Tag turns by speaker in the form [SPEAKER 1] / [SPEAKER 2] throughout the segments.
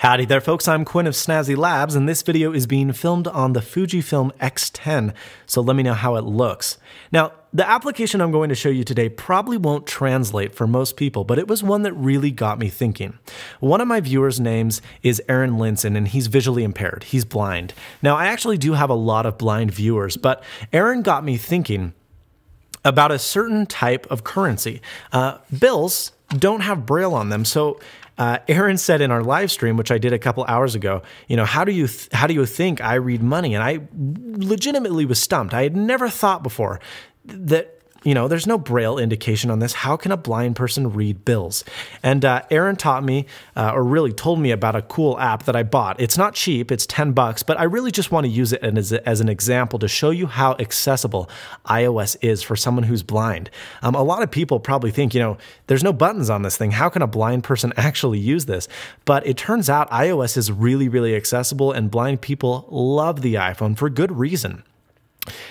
[SPEAKER 1] Howdy there folks, I'm Quinn of Snazzy Labs, and this video is being filmed on the Fujifilm X10, so let me know how it looks. Now, the application I'm going to show you today probably won't translate for most people, but it was one that really got me thinking. One of my viewers' names is Aaron Linson, and he's visually impaired. He's blind. Now, I actually do have a lot of blind viewers, but Aaron got me thinking about a certain type of currency. Bills don't have Braille on them, so Aaron said in our live stream, which I did a couple hours ago, you know, how do you think I read money? And I legitimately was stumped. I had never thought before that, you know, there's no Braille indication on this. How can a blind person read bills? And Aaron taught me, or really told me about a cool app that I bought. It's not cheap, it's $10, but I really just want to use it as an example to show you how accessible iOS is for someone who's blind. A lot of people probably think, you know, there's no buttons on this thing. How can a blind person actually use this? But it turns out iOS is really, really accessible, and blind people love the iPhone for good reason.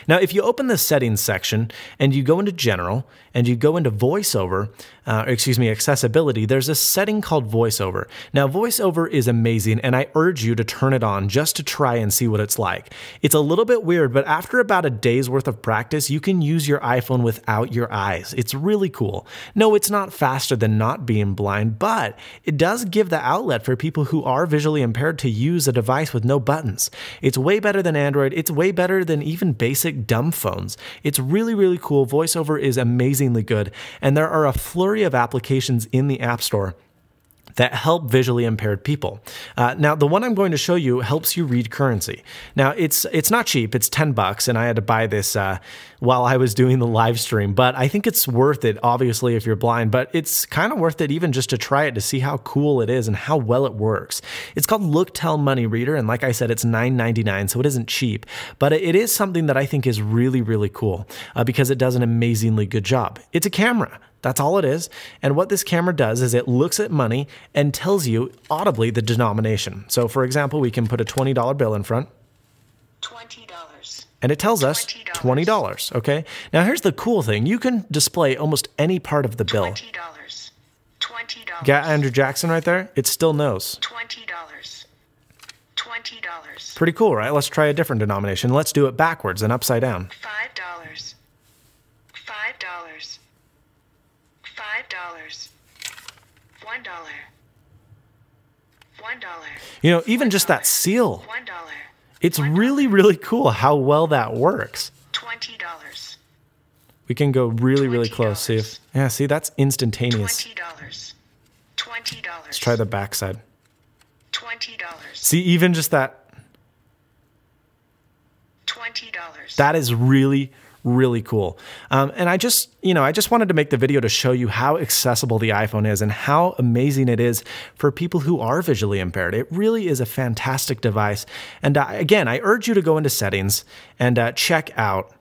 [SPEAKER 1] Now, if you open the settings section and you go into general and you go into voiceover, accessibility, there's a setting called voiceover. Now, voiceover is amazing, and I urge you to turn it on just to try and see what it's like. It's a little bit weird, but after about a day's worth of practice, you can use your iPhone without your eyes. It's really cool. No, it's not faster than not being blind, but it does give the outlet for people who are visually impaired to use a device with no buttons. It's way better than Android. It's way better than even basic dumb phones. It's really, really cool. VoiceOver is amazingly good, and there are a flurry of applications in the App Store that help visually impaired people. Now, the one I'm going to show you helps you read currency. Now, it's not cheap. It's $10, and I had to buy this while I was doing the live stream, but I think it's worth it, obviously, if you're blind, but it's kind of worth it even just to try it to see how cool it is and how well it works. It's called LookTel Money Reader, and like I said, it's $9.99, so it isn't cheap, but it is something that I think is really, really cool because it does an amazingly good job. It's a camera. That's all it is. And what this camera does is it looks at money and tells you audibly the denomination. So for example, we can put a $20 bill in front. $20. And it tells us $20, okay? Now here's the cool thing. You can display almost any part of the bill. $20. Got Andrew Jackson right there? It still knows. $20. Pretty cool, right? Let's try a different denomination. Let's do it backwards and upside down. $5. $5. $5. $1. $1. You know, even just that seal. $1. It's really, really cool how well that works. $20. We can go really, really close. See if, yeah, see, that's instantaneous. $20. $20. Let's try the backside. $20. See, even just that. $20. That is really, really cool. And I just wanted to make the video to show you how accessible the iPhone is and how amazing it is for people who are visually impaired. It really is a fantastic device. And again, I urge you to go into settings and check out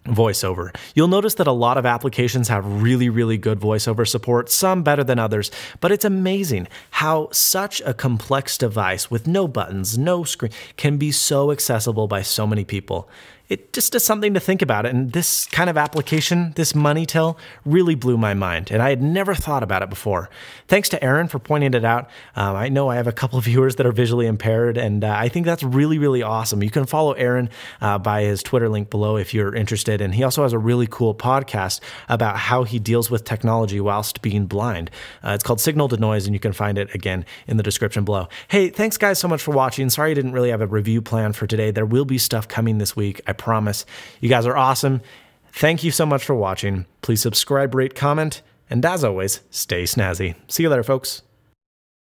[SPEAKER 1] VoiceOver. You'll notice that a lot of applications have really, really good VoiceOver support, some better than others, but it's amazing how such a complex device with no buttons, no screen, can be so accessible by so many people. It just is something to think about, and this kind of application, this MoneyTel, really blew my mind, and I had never thought about it before. Thanks to Aaron for pointing it out. I know I have a couple of viewers that are visually impaired, and I think that's really, really awesome. You can follow Aaron by his Twitter link below if you're interested, and he also has a really cool podcast about how he deals with technology whilst being blind. It's called Signal to Noise, and you can find it, again, in the description below. Hey, thanks guys so much for watching. Sorry I didn't really have a review plan for today. There will be stuff coming this week, I promise. You guys are awesome. Thank you so much for watching. Please subscribe, rate, comment, and as always, stay snazzy. See you later, folks.